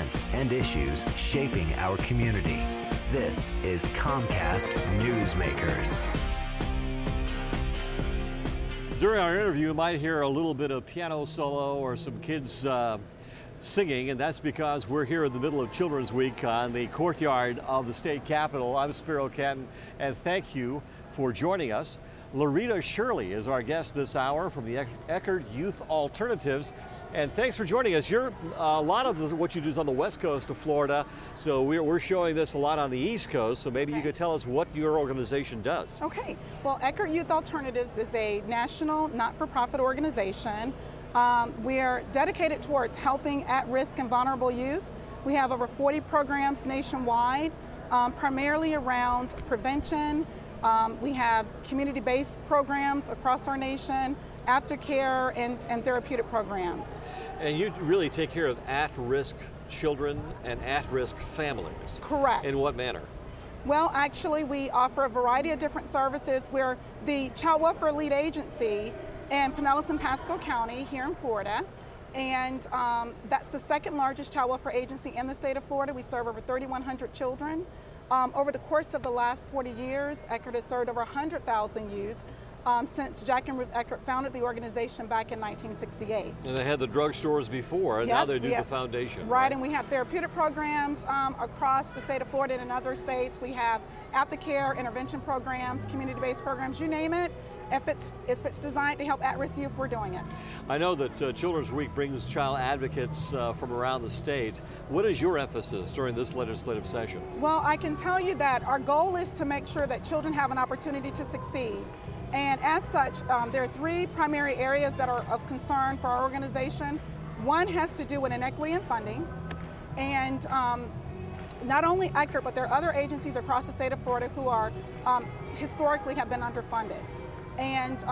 events and issues shaping our community. This is Comcast Newsmakers. During our interview, you might hear a little bit of piano solo or some kids singing, and that's because we're here in the middle of Children's Week on the courtyard of the state capitol. I'm Spiro Canton, and thank you for joining us. Lorita Shirley is our guest this hour from the Eckerd Youth Alternatives, and thanks for joining us. A lot of what you do is on the west coast of Florida, so we're showing this a lot on the east coast, so maybe you could tell us what your organization does. Okay, well, Eckerd Youth Alternatives is a national not-for-profit organization. We are dedicated towards helping at-risk and vulnerable youth. We have over 40 programs nationwide, primarily around prevention. We have community-based programs across our nation, aftercare, and therapeutic programs. And you really take care of at-risk children and at-risk families. Correct. In what manner? Well, actually, we offer a variety of different services. We're the Child Welfare Lead Agency in Pinellas and Pasco County here in Florida. And that's the second largest child welfare agency in the state of Florida. We serve over 3,100 children. Over the course of the last 40 years, Eckerd has served over 100,000 youth since Jack and Ruth Eckerd founded the organization back in 1968. And they had the drugstores before, and now they do the foundation. Right, and we have therapeutic programs across the state of Florida and in other states. We have aftercare, intervention programs, community-based programs, you name it. If it's designed to help at-risk youth, we're doing it. I know that Children's Week brings child advocates from around the state. What is your emphasis during this legislative session? Well, I can tell you that our goal is to make sure that children have an opportunity to succeed. And as such, there are three primary areas that are of concern for our organization. One has to do with inequity in funding. And not only Eckerd, but there are other agencies across the state of Florida who are historically have been underfunded. And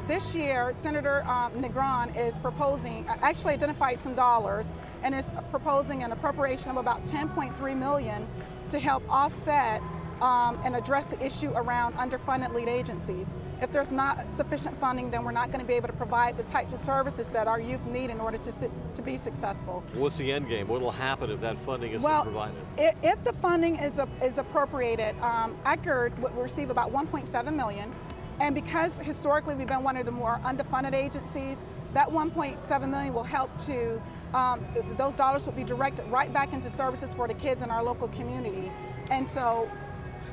this year, Senator Negron is proposing, actually identified some dollars, and is proposing an appropriation of about $10.3 million to help offset and address the issue around underfunded lead agencies. If there's not sufficient funding, then we're not going to be able to provide the types of services that our youth need in order to be successful. What's the end game? What will happen if that funding isn't provided? If the funding is appropriated, Eckerd would receive about $1.7 million. And because historically we've been one of the more underfunded agencies, that $1.7 million will help to, those dollars will be directed right back into services for the kids in our local community. And so...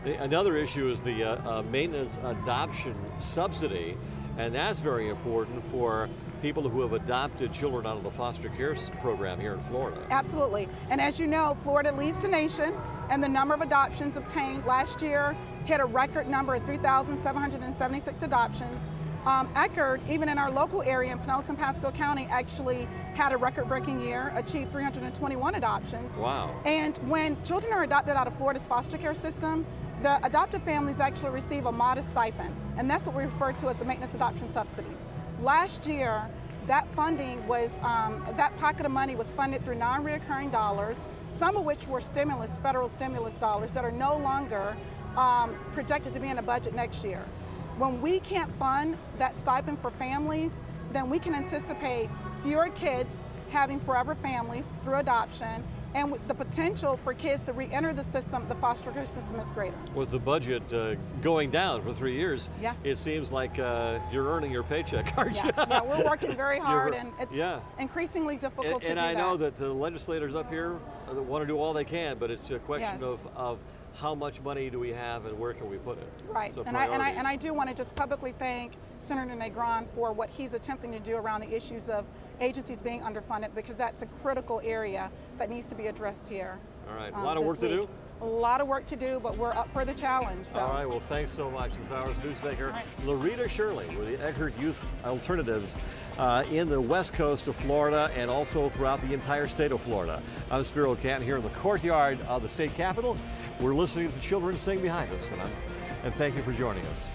Another issue is the maintenance adoption subsidy, and that's very important for people who have adopted children out of the foster care program here in Florida. Absolutely. And as you know, Florida leads the nation, and the number of adoptions obtained last year hit a record number of 3,776 adoptions. Eckerd, even in our local area in Pinellas and Pasco County, actually had a record-breaking year, achieved 321 adoptions. Wow. And when children are adopted out of Florida's foster care system, the adoptive families actually receive a modest stipend, and that's what we refer to as the maintenance adoption subsidy. Last year, that funding was, that pocket of money was funded through non-reoccurring dollars, some of which were stimulus, federal stimulus dollars that are no longer projected to be in the budget next year. When we can't fund that stipend for families, then we can anticipate fewer kids having forever families through adoption, and the potential for kids to re-enter the system, the foster care system, is greater. With the budget going down for 3 years, yes, it seems like you're earning your paycheck, aren't you? Yeah, we're working very hard, and it's increasingly difficult to do that. And I know that the legislators up here want to do all they can, but it's a question of how much money do we have and where can we put it? Right, so and I do want to just publicly thank Senator Negron for what he's attempting to do around the issues of agencies being underfunded, because that's a critical area that needs to be addressed here. All right, a lot of work to do? A lot of work to do, but we're up for the challenge. So. All right, well, thanks so much. This hour's newsmaker, Lorita Shirley with the Eckerd Youth Alternatives in the west coast of Florida and also throughout the entire state of Florida. I'm Spiro Canton here in the courtyard of the state capitol. We're listening to the children sing behind us, and thank you for joining us.